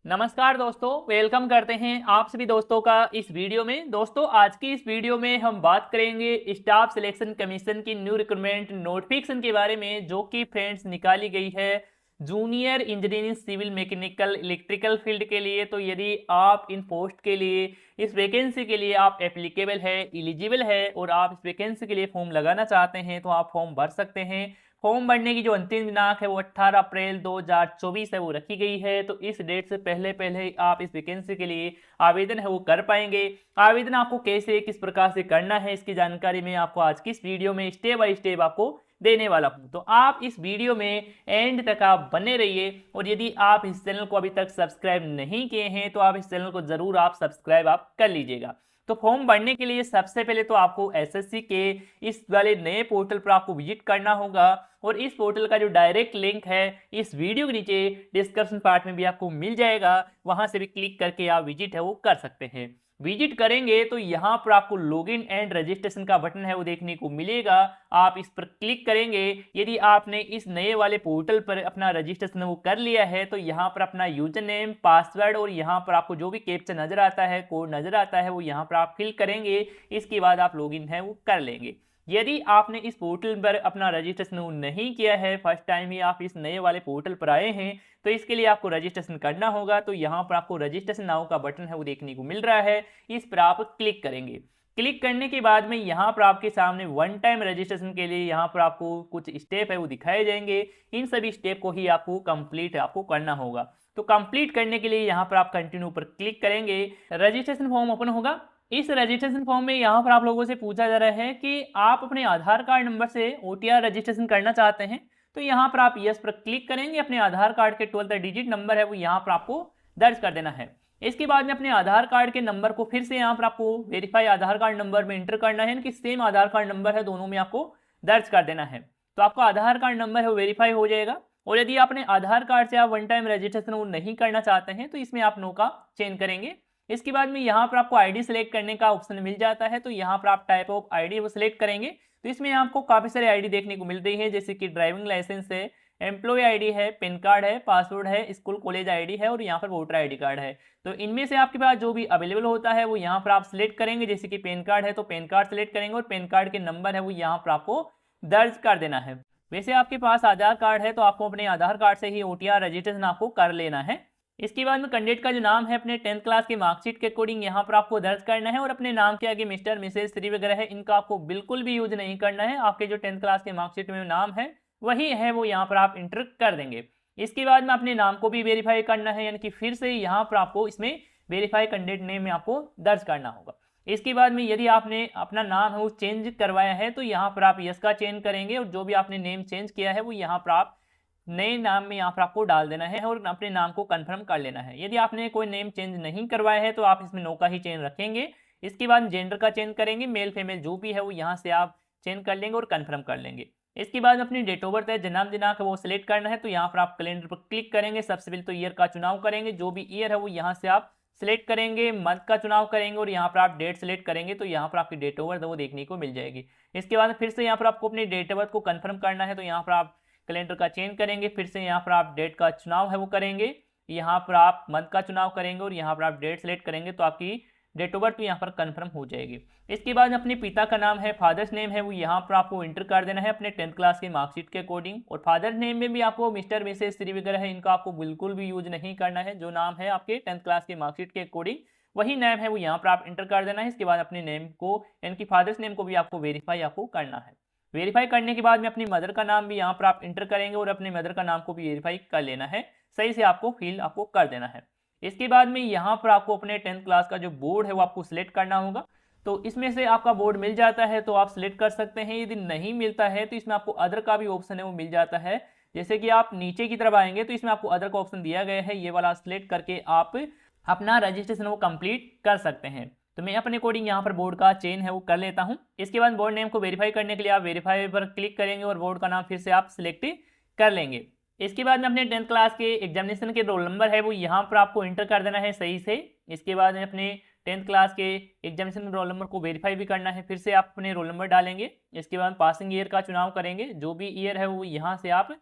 नमस्कार दोस्तों, वेलकम करते हैं आप सभी दोस्तों का इस वीडियो में। दोस्तों, आज की इस वीडियो में हम बात करेंगे स्टाफ सिलेक्शन कमीशन की न्यू रिक्रूटमेंट नोटिफिकेशन के बारे में, जो कि फ्रेंड्स निकाली गई है junior engineering civil mechanical electrical field के लिए। तो यदि आप इन पोस्ट के लिए, इस वैकेंसी के लिए आप एप्लीकेबल है, एलिजिबल है और आप इस वैकेंसी के लिए फॉर्म लगाना चाहते हैं तो आप फॉर्म भर सकते हैं। फॉर्म भरने की जो अंतिम दिनांक है वो 18 अप्रैल 2024 है, वो रखी गई है। तो इस डेट से पहले पहले आप इस वैकेंसी के लिए आवेदन है वो कर पाएंगे। आवेदन आपको कैसे, किस प्रकार से करना है, इसकी जानकारी मैं आपको आज की इस वीडियो में स्टेप बाय स्टेप आपको देने वाला हूं। तो आप इस वीडियो में एंड तक आप बने रहिए। और यदि आप इस चैनल को अभी तक सब्सक्राइब नहीं किए हैं तो आप इस चैनल को जरूर आप सब्सक्राइब आप कर लीजिएगा। तो फॉर्म भरने के लिए सबसे पहले तो आपको एसएससी के इस वाले नए पोर्टल पर आपको विजिट करना होगा। और इस पोर्टल का जो डायरेक्ट लिंक है इस वीडियो के नीचे डिस्क्रिप्शन पार्ट में भी आपको मिल जाएगा, वहां से भी क्लिक करके आप विजिट है वो कर सकते हैं। विजिट करेंगे तो यहाँ पर आपको लॉगिन एंड रजिस्ट्रेशन का बटन है वो देखने को मिलेगा। आप इस पर क्लिक करेंगे। यदि आपने इस नए वाले पोर्टल पर अपना रजिस्ट्रेशन वो कर लिया है तो यहाँ पर अपना यूजर नेम, पासवर्ड और यहाँ पर आपको जो भी कैप्चा नजर आता है, कोड नजर आता है, वो यहाँ पर आप फिल करेंगे। इसके बाद आप लॉगिन है वो कर लेंगे। यदि आपने इस पोर्टल पर अपना रजिस्ट्रेशन नहीं किया है, फर्स्ट टाइम ही आप इस नए वाले पोर्टल पर आए हैं, तो इसके लिए आपको रजिस्ट्रेशन करना होगा। तो यहाँ पर आपको रजिस्ट्रेशन नाउ का बटन है वो देखने को मिल रहा है, इस पर आप क्लिक करेंगे। क्लिक करने के बाद में यहाँ पर आपके सामने वन टाइम रजिस्ट्रेशन के लिए यहाँ पर आपको कुछ स्टेप है वो दिखाए जाएंगे। इन सभी स्टेप को ही आपको कंप्लीट आपको करना होगा। तो कंप्लीट करने के लिए यहाँ पर आप कंटिन्यू पर क्लिक करेंगे, रजिस्ट्रेशन फॉर्म ओपन होगा। इस रजिस्ट्रेशन फॉर्म में यहाँ पर आप लोगों से पूछा जा रहा है कि आप अपने आधार कार्ड नंबर से ओटीआर रजिस्ट्रेशन करना चाहते हैं। तो यहाँ पर आप यस पर क्लिक करेंगे। अपने आधार कार्ड के 12 डिजिट नंबर है वो यहाँ पर आपको दर्ज कर देना है। इसके बाद में अपने आधार कार्ड के नंबर को फिर से यहाँ पर आपको वेरीफाई आधार कार्ड नंबर में इंटर करना है, कि सेम आधार कार्ड नंबर है दोनों में आपको दर्ज कर देना है। तो आपका आधार कार्ड नंबर है वो वेरीफाई हो जाएगा। और यदि आपने आधार कार्ड से आप वन टाइम रजिस्ट्रेशन वो नहीं करना चाहते हैं तो इसमें आप नो का चेंज करेंगे। इसके बाद में यहाँ पर आपको आईडी सेलेक्ट करने का ऑप्शन मिल जाता है। तो यहाँ पर आप टाइप ऑफ आईडी वो सिलेक्ट करेंगे। तो इसमें आपको काफ़ी सारे आईडी देखने को मिल रही है, जैसे कि ड्राइविंग लाइसेंस है, एम्प्लॉय आईडी है, पैन कार्ड है, पासवर्ड है, स्कूल कॉलेज आईडी है और यहाँ पर वोटर आईडी कार्ड है। तो इनमें से आपके पास जो भी अवेलेबल होता है वो यहाँ पर आप सिलेक्ट करेंगे। जैसे कि पैन कार्ड है तो पैन कार्ड सिलेक्ट करेंगे और पैन कार्ड के नंबर है वो यहाँ पर आपको दर्ज कर देना है। वैसे आपके पास आधार कार्ड है तो आपको अपने आधार कार्ड से ही ओटीआर रजिस्ट्रेशन आपको कर लेना है। इसके बाद में कैंडिडेट का जो नाम है अपने 10th क्लास की मार्कशीट के अकॉर्डिंग यहाँ पर आपको दर्ज करना है। और अपने नाम के आगे मिस्टर, मिसेज, श्री वगैरह है, इनका आपको बिल्कुल भी यूज नहीं करना है। आपके जो 10th क्लास के मार्कशीट में नाम है वही है वो यहाँ पर आप इंटर कर देंगे। इसके बाद में अपने नाम को भी वेरीफाई करना है, यानी कि फिर से यहाँ पर आपको इसमें वेरीफाई कैंडिडेट नेम में आपको दर्ज करना होगा। इसके बाद में यदि आपने अपना नाम है वो चेंज करवाया है तो यहाँ पर आप यस का चेंज करेंगे। और जो भी आपने नेम चेंज किया है वो यहाँ पर आप नए नाम में यहाँ पर आपको डाल देना है और अपने नाम को कंफर्म कर लेना है। यदि आपने कोई नेम चेंज नहीं करवाया है तो आप इसमें नो का ही चेंज रखेंगे। इसके बाद जेंडर का चेंज करेंगे, मेल फीमेल जो भी है वो यहाँ से आप चेंज कर लेंगे और कंफर्म कर लेंगे। इसके बाद अपनी डेट ऑफ बर्थ है, जन्म दिनांक है वो सिलेक्ट करना है। तो यहाँ पर आप कैलेंडर पर क्लिक करेंगे। सबसे पहले तो ईयर का चुनाव करेंगे, जो भी ईयर है वो यहाँ से आप सिलेक्ट करेंगे। मंथ का चुनाव करेंगे और यहाँ पर आप डेट सेलेक्ट करेंगे तो यहाँ पर आपकी डेट ऑफ बर्थ वो देखने को मिल जाएगी। इसके बाद फिर से यहाँ पर आपको अपनी डेट ऑफ बर्थ को कंफर्म करना है। तो यहाँ पर आप कैलेंडर का चेंज करेंगे, फिर से यहाँ पर आप डेट का चुनाव है वो करेंगे, यहाँ पर आप मंथ का चुनाव करेंगे और यहाँ पर आप डेट सेलेक्ट करेंगे तो आपकी डेट ऑफ बर्थ यहाँ पर कंफर्म हो जाएगी। इसके बाद अपने पिता का नाम है, फादर्स नेम है वो यहाँ पर आपको इंटर कर देना है अपने 10th क्लास की मार्कशीट के अकॉर्डिंग। और फादर नेम में भी आपको मिस्टर, मिसेज, श्री वगैरह है, इनका आपको बिल्कुल भी यूज नहीं करना है। जो नाम है आपके 10th क्लास की मार्कशीट के अकॉर्डिंग वही नेम है वो यहाँ पर आप इंटर कर देना है। इसके बाद अपने नेम को, यानी कि फादर्स नेम को भी आपको वेरीफाई आपको करना है। वेरीफाई करने के बाद में अपनी मदर का नाम भी यहाँ पर आप इंटर करेंगे और अपने मदर का नाम को भी वेरीफाई कर लेना है, सही से आपको फिल आपको कर देना है। इसके बाद में यहाँ पर आपको अपने 10th क्लास का जो बोर्ड है वो आपको सिलेक्ट करना होगा। तो इसमें से आपका बोर्ड मिल जाता है तो आप सिलेक्ट कर सकते हैं। यदि नहीं मिलता है तो इसमें आपको अदर का भी ऑप्शन है वो मिल जाता है। जैसे कि आप नीचे की तरफ आएंगे तो इसमें आपको अदर का ऑप्शन दिया गया है, ये वाला सिलेक्ट करके आप अपना रजिस्ट्रेशन वो कंप्लीट कर सकते हैं। तो मैं अपने अकॉर्डिंग यहाँ पर बोर्ड का चेंज है वो कर लेता हूँ। इसके बाद बोर्ड नेम को वेरीफाई करने के लिए आप वेरीफाई पर क्लिक करेंगे और बोर्ड का नाम फिर से आप सिलेक्ट कर लेंगे। इसके बाद में अपने 10th क्लास के एग्जामिनेशन के रोल नंबर है वो यहाँ पर आपको इंटर कर देना है सही से। इसके बाद में अपने 10th क्लास के एग्जामिनेशन रोल नंबर को वेरीफाई भी करना है, फिर से आप अपने रोल नंबर डालेंगे। इसके बाद पासिंग ईयर का चुनाव करेंगे, जो भी ईयर है वो यहाँ से आप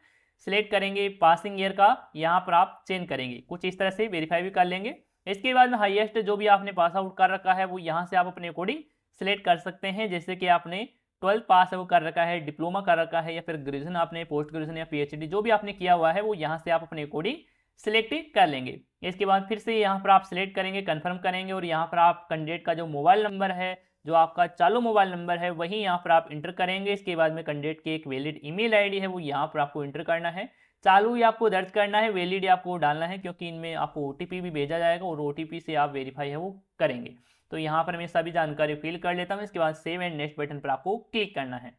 सिलेक्ट करेंगे, पासिंग ईयर का यहाँ पर आप चेंज करेंगे, कुछ इस तरह से वेरीफाई भी कर लेंगे। इसके बाद में हाईएस्ट जो भी आपने पास आउट कर रखा है वो यहाँ से आप अपने अकॉर्डिंग सिलेक्ट कर सकते हैं। जैसे कि आपने 12th पास आउट कर रखा है, डिप्लोमा कर रखा है, या फिर ग्रेजुएशन आपने, पोस्ट ग्रेजुएशन या पीएचडी जो भी आपने किया हुआ है वो यहाँ से आप अपने अकॉर्डिंग सिलेक्ट कर लेंगे। इसके बाद फिर से यहाँ पर आप सिलेक्ट करेंगे, कंफर्म करेंगे, और यहाँ पर आप कैंडिडेट का जो मोबाइल नंबर है, जो आपका चालू मोबाइल नंबर है, वही यहाँ पर आप इंटर करेंगे। इसके बाद में कैंडिडेट की एक वैलिड ईमेल आईडी है वो यहाँ पर आपको इंटर करना है। चालू ही आपको दर्ज करना है, वैलिड आपको डालना है, क्योंकि इनमें आपको ओटीपी भी भेजा जाएगा और ओटीपी से आप वेरीफाई है वो करेंगे। तो यहाँ पर मैं सभी जानकारी फिल कर लेता हूँ। इसके बाद सेव एंड नेक्स्ट बटन पर आपको क्लिक करना है।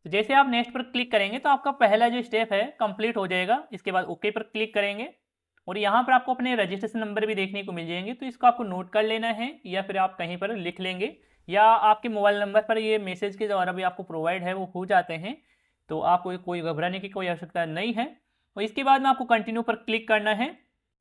तो जैसे आप नेक्स्ट पर क्लिक करेंगे तो आपका पहला जो स्टेप है कंप्लीट हो जाएगा। इसके बाद ओके पर क्लिक करेंगे और यहाँ पर आपको अपने रजिस्ट्रेशन नंबर भी देखने को मिल जाएंगे, तो इसको आपको नोट कर लेना है, या फिर आप कहीं पर लिख लेंगे, या आपके मोबाइल नंबर पर ये मैसेज के द्वारा भी आपको प्रोवाइड है वो हो जाते हैं। तो आपको कोई घबराने की कोई आवश्यकता नहीं है। और इसके बाद में आपको कंटिन्यू पर क्लिक करना है।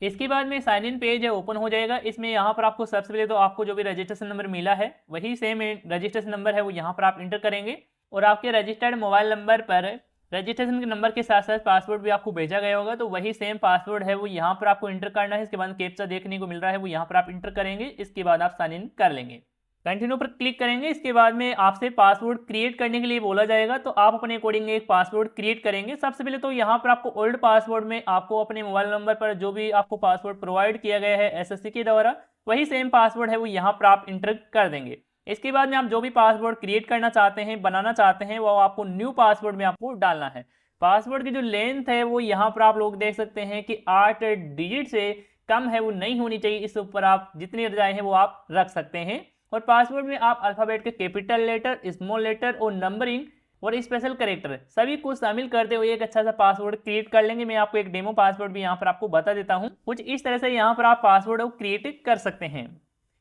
इसके बाद में साइन इन पेज है ओपन हो जाएगा। इसमें यहाँ पर आपको सबसे पहले तो आपको जो भी रजिस्ट्रेशन नंबर मिला है वही सेम रजिस्ट्रेशन नंबर है वो यहाँ पर आप इंटर करेंगे, और आपके रजिस्टर्ड मोबाइल नंबर पर रजिस्ट्रेशन के नंबर के साथ साथ पासवर्ड भी आपको भेजा गया होगा, तो वही सेम पासवर्ड है वो यहाँ पर आपको इंटर करना है। इसके बाद कैप्चा देखने को मिल रहा है वो यहाँ पर आप इंटर करेंगे। इसके बाद आप साइन इन कर लेंगे, कंटिन्यू पर क्लिक करेंगे। इसके बाद में आपसे पासवर्ड क्रिएट करने के लिए बोला जाएगा, तो आप अपने अकॉर्डिंग एक पासवर्ड क्रिएट करेंगे। सबसे पहले तो यहाँ पर आपको ओल्ड पासवर्ड में आपको अपने मोबाइल नंबर पर जो भी आपको पासवर्ड प्रोवाइड किया गया है एसएससी के द्वारा, वही सेम पासवर्ड है वो यहाँ पर आप इंटर कर देंगे। इसके बाद में आप जो भी पासवर्ड क्रिएट करना चाहते हैं, बनाना चाहते हैं, वो आपको न्यू पासवर्ड में आपको डालना है। पासवर्ड की जो लेंथ है वो यहाँ पर आप लोग देख सकते हैं कि 8 डिजिट से कम है वो नहीं होनी चाहिए। इस ऊपर आप जितनी रजाएं हैं वो आप रख सकते हैं। और पासवर्ड में आप अल्फाबेट के कैपिटल लेटर, स्मॉल लेटर और नंबरिंग और स्पेशल कैरेक्टर सभी को शामिल करते हुए एक अच्छा सा पासवर्ड क्रिएट कर लेंगे। मैं आपको एक डेमो पासवर्ड भी यहाँ पर आपको बता देता हूँ। कुछ इस तरह से यहाँ पर आप पासवर्ड क्रिएट कर सकते हैं।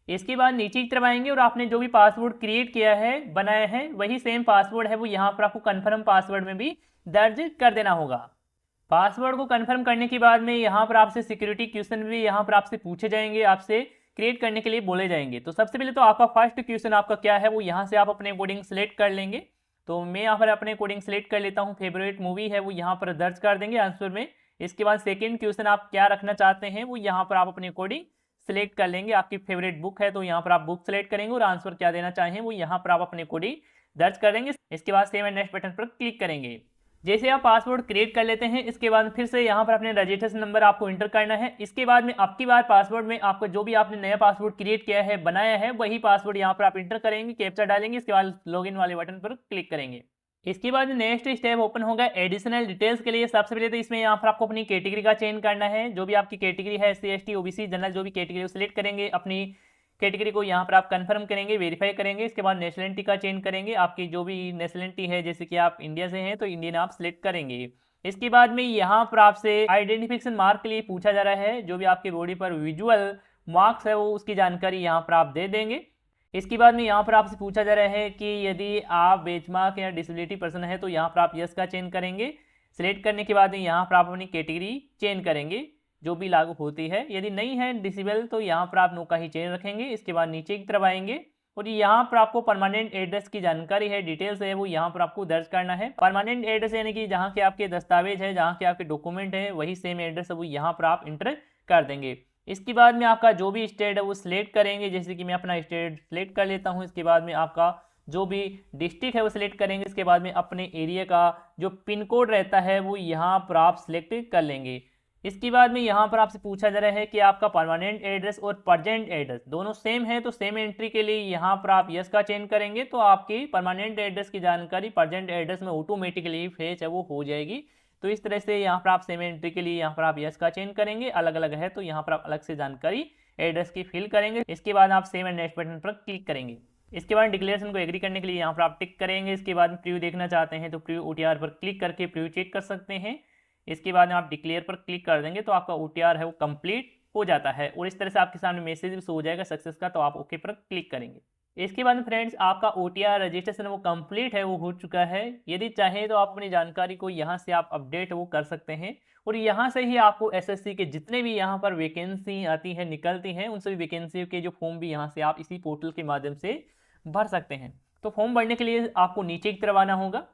इसके बाद नीचे की तरफ आएंगे और आपने जो भी पासवर्ड क्रिएट किया है, बनाया है, वही सेम पासवर्ड है वो यहाँ पर आपको कन्फर्म पासवर्ड में भी दर्ज कर देना होगा। पासवर्ड को कन्फर्म करने के बाद में यहाँ पर आपसे सिक्योरिटी क्वेश्चन भी यहाँ पर आपसे पूछे जाएंगे, आपसे क्रिएट करने के लिए बोले जाएंगे। तो सबसे पहले तो आपका फर्स्ट क्वेश्चन आपका क्या है वो यहाँ से आप अपने कोडिंग सेलेक्ट कर लेंगे। तो मैं यहाँ पर अपने कोडिंग सेलेक्ट कर लेता हूँ, फेवरेट मूवी है वो यहाँ पर दर्ज कर देंगे आंसर में। इसके बाद सेकंड क्वेश्चन आप क्या रखना चाहते हैं वो यहाँ पर आप अपने कोडिंग सेलेक्ट कर लेंगे। आपकी फेवरेट बुक है तो यहाँ पर आप बुक सेलेक्ट करेंगे और आंसर क्या देना चाहें वो यहाँ पर आप अपने कोडिंग दर्ज कर देंगे। इसके बाद सेव एंड नेक्स्ट बटन पर क्लिक करेंगे। जैसे आप पासवर्ड क्रिएट कर लेते हैं, इसके बाद फिर से यहाँ पर अपने रजिस्ट्रेशन नंबर आपको इंटर करना है। इसके बाद में आपकी बार पासवर्ड में आपको जो भी आपने नया पासवर्ड क्रिएट किया है, बनाया है, वही पासवर्ड यहाँ पर आप इंटर करेंगे, कैप्चा डालेंगे। इसके बाद लॉगिन वाले बटन पर क्लिक करेंगे। इसके बाद नेक्स्ट स्टेप ओपन होगा एडिशनल डिटेल्स के लिए। सबसे पहले तो इसमें यहाँ पर आपको अपनी कैटेगरी का चयन करना है। जो भी आपकी कैटेगरी है, SC ST OBC जनरल, जो भी कैटेगरी सिलेक्ट करेंगे, अपनी कैटेगरी को यहाँ पर आप कंफर्म करेंगे, वेरीफाई करेंगे। इसके बाद नेशनलिटी का चेंज करेंगे। आपकी जो भी नेशनलिटी है, जैसे कि आप इंडिया से हैं तो इंडियन आप सिलेक्ट करेंगे। इसके बाद में यहाँ पर आपसे आइडेंटिफिकेशन मार्क के लिए पूछा जा रहा है। जो भी आपकी बॉडी पर विजुअल मार्क्स है वो उसकी जानकारी यहाँ पर आप दे देंगे। इसके बाद में यहाँ पर आपसे पूछा जा रहा है कि यदि आप बेंचमार्क या डिसेबिलिटी पर्सन है तो यहाँ पर आप यस का चेंज करेंगे। सिलेक्ट करने के बाद में यहाँ पर आप अपनी कैटेगरी चेंज करेंगे जो भी लागू होती है। यदि नहीं है डिसेबल तो यहाँ पर आप नो का ही चेंज रखेंगे। इसके बाद नीचे की तरफ आएंगे और यहाँ पर आपको परमानेंट एड्रेस की जानकारी है, डिटेल्स है, वो यहाँ पर आपको दर्ज करना है। परमानेंट एड्रेस यानी कि जहाँ के आपके दस्तावेज है, जहाँ के आपके डॉक्यूमेंट है, वही सेम एड्रेस है वो यहाँ पर आप इंटर कर देंगे। इसके बाद में आपका जो भी स्टेट है वो सिलेक्ट करेंगे। जैसे कि मैं अपना स्टेट सिलेक्ट कर लेता हूँ। इसके बाद में आपका जो भी डिस्ट्रिक्ट है वो सिलेक्ट करेंगे। इसके बाद में अपने एरिया का जो पिन कोड रहता है वो यहाँ पर आप सिलेक्ट कर लेंगे। इसके बाद में यहाँ पर आपसे पूछा जा रहा है कि आपका परमानेंट एड्रेस और प्रेजेंट एड्रेस दोनों सेम है, तो सेम एंट्री के लिए यहाँ पर आप यस का चेंज करेंगे तो आपकी परमानेंट एड्रेस की जानकारी प्रेजेंट एड्रेस में ऑटोमेटिकली फेच है वो हो जाएगी। तो इस तरह से यहाँ पर आप सेम एंट्री के लिए यहाँ पर आप यस का चेंज करेंगे। अलग अलग है तो यहाँ पर आप अलग से जानकारी एड्रेस की फिल करेंगे। इसके बाद आप सेव एंड नेक्स्ट बटन पर क्लिक करेंगे। इसके बाद डिक्लेरेशन को एग्री करने के लिए यहाँ पर आप टिक करेंगे। इसके बाद प्रीव्यू देखना चाहते हैं तो प्रीव्यू OTR पर क्लिक करके प्रीव्यू चेक कर सकते हैं। इसके बाद में आप डिक्लेयर पर क्लिक कर देंगे तो आपका OTR है वो कंप्लीट हो जाता है और इस तरह से आपके सामने मैसेज भी शो हो जाएगा सक्सेस का, तो आप ओके पर क्लिक करेंगे। इसके बाद में फ्रेंड्स आपका OTR रजिस्ट्रेशन वो कंप्लीट है, वो हो चुका है। यदि चाहें तो आप अपनी जानकारी को यहाँ से आप अपडेट वो कर सकते हैं और यहाँ से ही आपको SSC के जितने भी यहाँ पर वैकेंसी आती है, निकलती हैं, उन सभी वैकेंसी के जो फॉर्म भी यहाँ से आप इसी पोर्टल के माध्यम से भर सकते हैं। तो फॉर्म भरने के लिए आपको नीचे की तरफ आना होगा।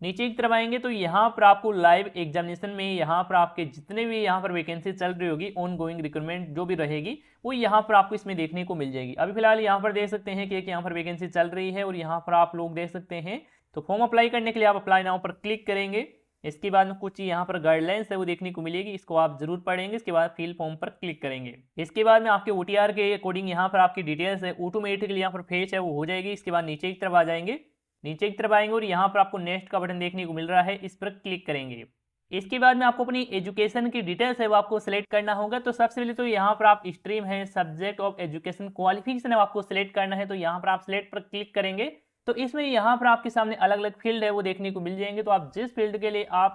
नीचे की तरफ आएंगे तो यहाँ पर आपको लाइव एग्जामिनेशन में यहाँ पर आपके जितने भी यहाँ पर वैकेंसी चल रही होगी, ऑन गोइंग रिक्रूटमेंट जो भी रहेगी वो यहाँ पर आपको इसमें देखने को मिल जाएगी। अभी फिलहाल यहाँ पर देख सकते हैं कि एक यहाँ पर वैकेंसी चल रही है और यहाँ पर आप लोग देख सकते हैं। तो फॉर्म अप्लाई करने के लिए आप अप्लाई नाउ पर क्लिक करेंगे। इसके बाद में कुछ यहाँ पर गाइडलाइंस है वो देखने को मिलेगी, इसको आप जरूर पढ़ेंगे। इसके बाद फिल फॉर्म पर क्लिक करेंगे। इसके बाद में आपके OTR के अकॉर्डिंग यहाँ पर आपकी डिटेल्स है ऑटोमेटिकली यहाँ पर फेच है वो हो जाएगी। इसके बाद नीचे की तरफ आ जाएंगे, नीचे की तरफ आएंगे और यहाँ पर आपको नेक्स्ट का बटन देखने को मिल रहा है, इस पर क्लिक करेंगे। इसके बाद में आपको अपनी एजुकेशन की डिटेल्स है वो आपको सिलेक्ट करना होगा। तो सबसे पहले तो यहाँ पर आप स्ट्रीम है, सब्जेक्ट ऑफ एजुकेशन, क्वालिफिकेशन है आपको सिलेक्ट करना है। तो यहाँ पर आप सिलेक्ट पर क्लिक करेंगे तो इसमें यहाँ पर आपके सामने अलग अलग फील्ड है वो देखने को मिल जाएंगे। तो आप जिस फील्ड के लिए आप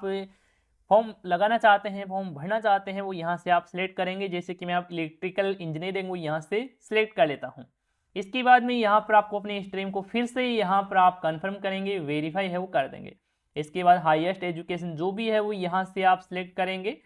फॉर्म लगाना चाहते हैं, फॉर्म भरना चाहते हैं, वो यहाँ से आप सिलेक्ट करेंगे। जैसे कि मैं आप इलेक्ट्रिकल इंजीनियरिंग वो यहाँ से सिलेक्ट कर लेता हूँ। इसके बाद में यहाँ पर आपको अपनी स्ट्रीम को फिर से यहाँ पर आप कंफर्म करेंगे, वेरीफाई है वो कर देंगे। इसके बाद हाईएस्ट एजुकेशन जो भी है वो यहाँ से आप सिलेक्ट करेंगे।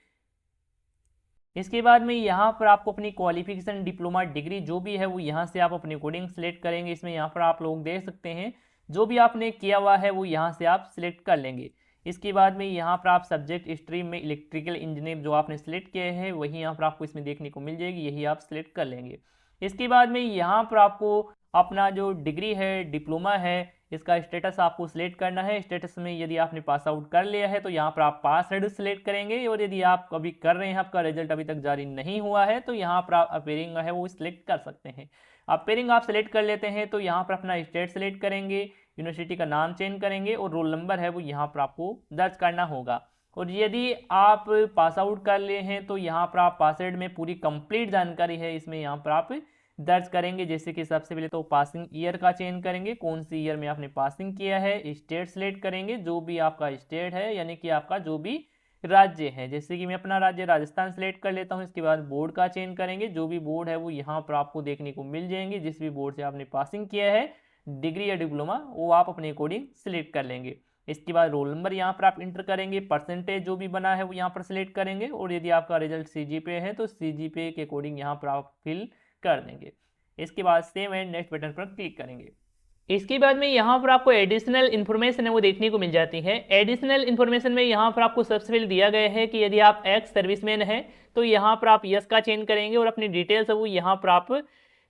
इसके बाद में यहाँ पर आपको अपनी क्वालिफिकेशन, डिप्लोमा, डिग्री जो भी है वो यहाँ से आप अपनी कोडिंग सिलेक्ट करेंगे। इसमें यहाँ पर आप लोग देख सकते हैं जो भी आपने किया हुआ है वो यहाँ से आप सिलेक्ट कर लेंगे। इसके बाद में यहाँ पर आप सब्जेक्ट स्ट्रीम में इलेक्ट्रिकल इंजीनियर जो आपने सिलेक्ट किए हैं वही यहाँ पर आपको इसमें देखने को मिल जाएगी, यही आप सिलेक्ट कर लेंगे। इसके बाद में यहाँ पर आपको अपना जो डिग्री है, डिप्लोमा है, इसका स्टेटस आपको सिलेक्ट करना है। स्टेटस में यदि आपने पास आउट कर लिया है तो यहाँ पर आप पास सिलेक्ट करेंगे, और यदि आप अभी कर रहे हैं, आपका रिजल्ट अभी तक जारी नहीं हुआ है, तो यहाँ पर आप अपेयरिंग है वो सिलेक्ट कर सकते हैं। अपेयरिंग आप सिलेक्ट कर लेते हैं तो यहाँ पर अपना स्टेट सिलेक्ट करेंगे, यूनिवर्सिटी का नाम चेंज करेंगे और रोल नंबर है वो यहाँ पर आपको दर्ज करना होगा। और यदि आप पास आउट कर लिए हैं तो यहाँ पर आप पासवर्ड में पूरी कंप्लीट जानकारी है इसमें यहाँ पर आप दर्ज करेंगे। जैसे कि सबसे पहले तो पासिंग ईयर का चेंज करेंगे, कौन सी ईयर में आपने पासिंग किया है। स्टेट सिलेक्ट करेंगे, जो भी आपका स्टेट है यानी कि आपका जो भी राज्य है। जैसे कि मैं अपना राज्य राजस्थान सिलेक्ट कर लेता हूँ। इसके बाद बोर्ड का चेंज करेंगे, जो भी बोर्ड है वो यहाँ पर आपको देखने को मिल जाएंगे। जिस भी बोर्ड से आपने पासिंग किया है, डिग्री या डिप्लोमा, वो आप अपने अकॉर्डिंग सिलेक्ट कर लेंगे। इसके बाद रोल नंबर यहाँ पर आप इंटर करेंगे, परसेंटेज जो भी बना है वो यहाँ पर सिलेक्ट करेंगे, और यदि आपका रिजल्ट CGPA है तो CGPA के अकॉर्डिंग यहाँ पर आप फिल कर देंगे। इसके बाद सेव एंड नेक्स्ट बटन पर क्लिक करेंगे। इसके बाद में यहाँ पर आपको एडिशनल इन्फॉर्मेशन है वो देखने को मिल जाती है। एडिशनल इन्फॉर्मेशन में यहाँ पर आपको सबसे पहले दिया गया है कि यदि आप एक्स सर्विसमैन हैं तो यहाँ पर आप यस का चेंज करेंगे और अपनी डिटेल्स है वो यहाँ पर आप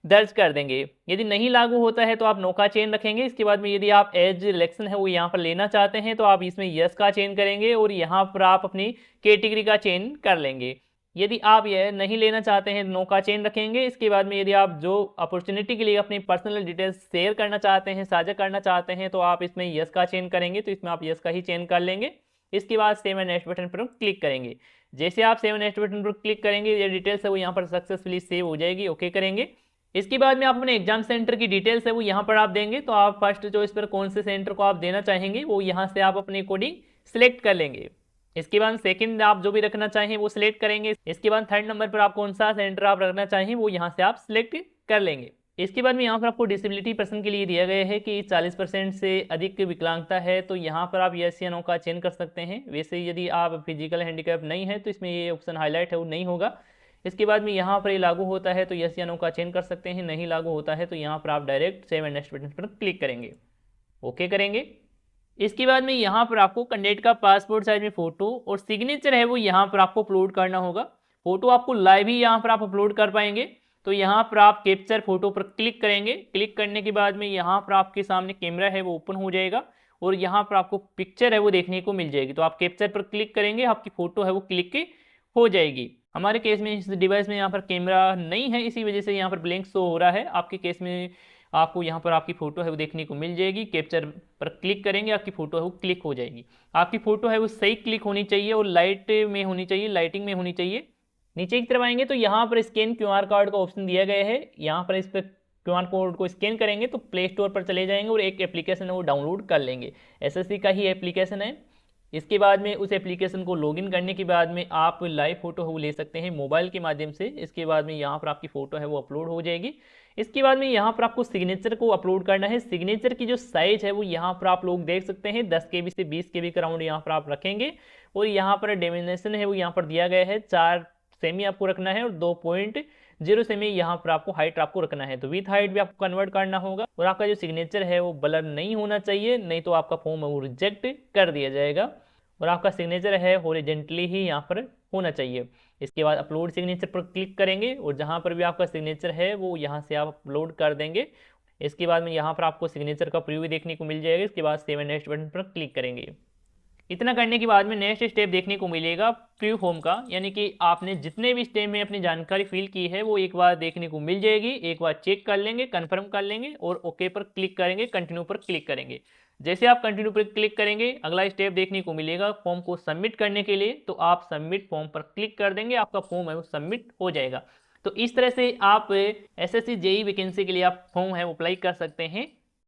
दर्ज कर देंगे। यदि नहीं लागू होता है तो आप नो का चेंज रखेंगे। इसके बाद में यदि आप एज इलेक्शन है वो यहाँ पर लेना चाहते हैं तो आप इसमें यस का चेंज करेंगे और यहाँ पर आप अपनी कैटेगरी का चेंज कर लेंगे। यदि आप यह नहीं लेना चाहते हैं नो का चेंज रखेंगे। इसके बाद में यदि आप जो अपॉर्चुनिटी के लिए अपनी पर्सनल डिटेल्स शेयर करना चाहते हैं, साझा करना चाहते हैं, तो आप इसमें यस का चेंज करेंगे, तो इसमें आप यस का ही चेंज कर लेंगे। इसके बाद सेव एंड नेक्स्ट बटन पर क्लिक करेंगे। जैसे आप सेव एंड नेक्स्ट बटन पर क्लिक करेंगे ये डिटेल्स है वो यहाँ पर सक्सेसफुली सेव हो जाएगी, ओके करेंगे। इसके बाद में आप अपने एग्जाम सेंटर की डिटेल्स है वो यहाँ पर आप देंगे। तो आप फर्स्ट चॉइस पर कौन से सेंटर को आप देना चाहेंगे वो यहाँ से आप अपने अकॉर्डिंग सिलेक्ट कर लेंगे। इसके बाद सेकंड आप जो भी रखना चाहें वो सिलेक्ट करेंगे। इसके बाद थर्ड नंबर पर आप कौन सा सेंटर आप रखना चाहें वो यहाँ से आप सिलेक्ट कर लेंगे। इसके बाद में यहाँ पर आपको डिसेबिलिटी पर्सन के लिए दिया गया है कि 40% से अधिक विकलांगता है, तो यहाँ पर आप यस या नो का चेंज कर सकते हैं। वैसे यदि आप फिजिकल हैंडीकैप नहीं है तो इसमें ये ऑप्शन हाईलाइट है वो नहीं होगा। इसके बाद में यहाँ पर ये लागू होता है तो यस या नो का चेंज कर सकते हैं, नहीं लागू होता है तो यहाँ पर आप direct save and next button पर क्लिक करेंगे, ओके करेंगे। इसके बाद में यहाँ पर आपको कैंडिडेट का पासपोर्ट साइज में फोटो और सिग्नेचर है वो यहाँ पर आपको अपलोड करना होगा। फोटो आपको लाइव ही यहाँ पर आप अपलोड कर पाएंगे। तो यहाँ पर आप कैप्चर फोटो पर क्लिक करेंगे। क्लिक करने के बाद में यहाँ पर आपके सामने कैमरा है वो ओपन हो जाएगा और यहाँ पर आपको पिक्चर है वो देखने को मिल जाएगी। तो आप कैप्चर पर क्लिक करेंगे, आपकी फोटो है वो क्लिक हो जाएगी। हमारे केस में इस डिवाइस में यहाँ पर कैमरा नहीं है, इसी वजह से यहाँ पर ब्लैंक शो हो रहा है। आपके केस में आपको यहाँ पर आपकी फ़ोटो है वो देखने को मिल जाएगी। कैप्चर पर क्लिक करेंगे, आपकी फ़ोटो है वो क्लिक हो जाएगी। आपकी फ़ोटो है वो सही क्लिक होनी चाहिए और लाइट में होनी चाहिए, लाइटिंग में होनी चाहिए। नीचे की तरफ आएंगे तो यहाँ पर स्कैन QR कोड का ऑप्शन दिया गया है। यहाँ पर इस पर QR कोड को स्कैन करेंगे तो प्ले स्टोर पर चले जाएंगे और एक एप्लीकेशन है वो डाउनलोड कर लेंगे। SSC का ही एप्लीकेशन है। इसके बाद में उस एप्लीकेशन को लॉगिन करने के बाद में आप लाइव फोटो वो ले सकते हैं मोबाइल के माध्यम से। इसके बाद में यहाँ पर आपकी फ़ोटो है वो अपलोड हो जाएगी। इसके बाद में यहाँ पर आपको सिग्नेचर को अपलोड करना है। सिग्नेचर की जो साइज है वो यहाँ पर आप लोग देख सकते हैं 10 KB से 20 KB का राउंड यहाँ पर आप रखेंगे। और यहाँ पर डेमिनेशन है वो यहाँ पर दिया गया है 4 सेमी आपको रखना है और 2 पॉइंट 0 से में यहाँ पर आपको हाइट आपको रखना है, तो विथ हाइट भी आपको कन्वर्ट करना होगा। और आपका जो सिग्नेचर है वो ब्लर नहीं होना चाहिए, नहीं तो आपका फॉर्म है वो रिजेक्ट कर दिया जाएगा। और आपका सिग्नेचर है हॉरिजॉन्टली ही यहाँ पर होना चाहिए। इसके बाद अपलोड सिग्नेचर पर क्लिक करेंगे और जहाँ पर भी आपका सिग्नेचर है वो यहाँ से आप अपलोड कर देंगे। इसके बाद में यहाँ पर आपको सिग्नेचर का प्रीव्यू देखने को मिल जाएगा। इसके बाद सेव एंड नेक्स्ट बटन पर क्लिक करेंगे। इतना करने के बाद में नेक्स्ट स्टेप देखने को मिलेगा प्रीव्यू फॉर्म का, यानी कि आपने जितने भी स्टेप में अपनी जानकारी फिल की है वो एक बार देखने को मिल जाएगी। एक बार चेक कर लेंगे, कंफर्म कर लेंगे और ओके पर क्लिक करेंगे, कंटिन्यू पर क्लिक करेंगे। जैसे आप कंटिन्यू पर क्लिक करेंगे अगला स्टेप देखने को मिलेगा फॉर्म को सबमिट करने के लिए, तो आप सबमिट फॉर्म पर क्लिक कर देंगे, आपका फॉर्म है वो सबमिट हो जाएगा। तो इस तरह से आप एसएससी जेईई वैकेंसी के लिए आप फॉर्म है वो अप्लाई कर सकते हैं।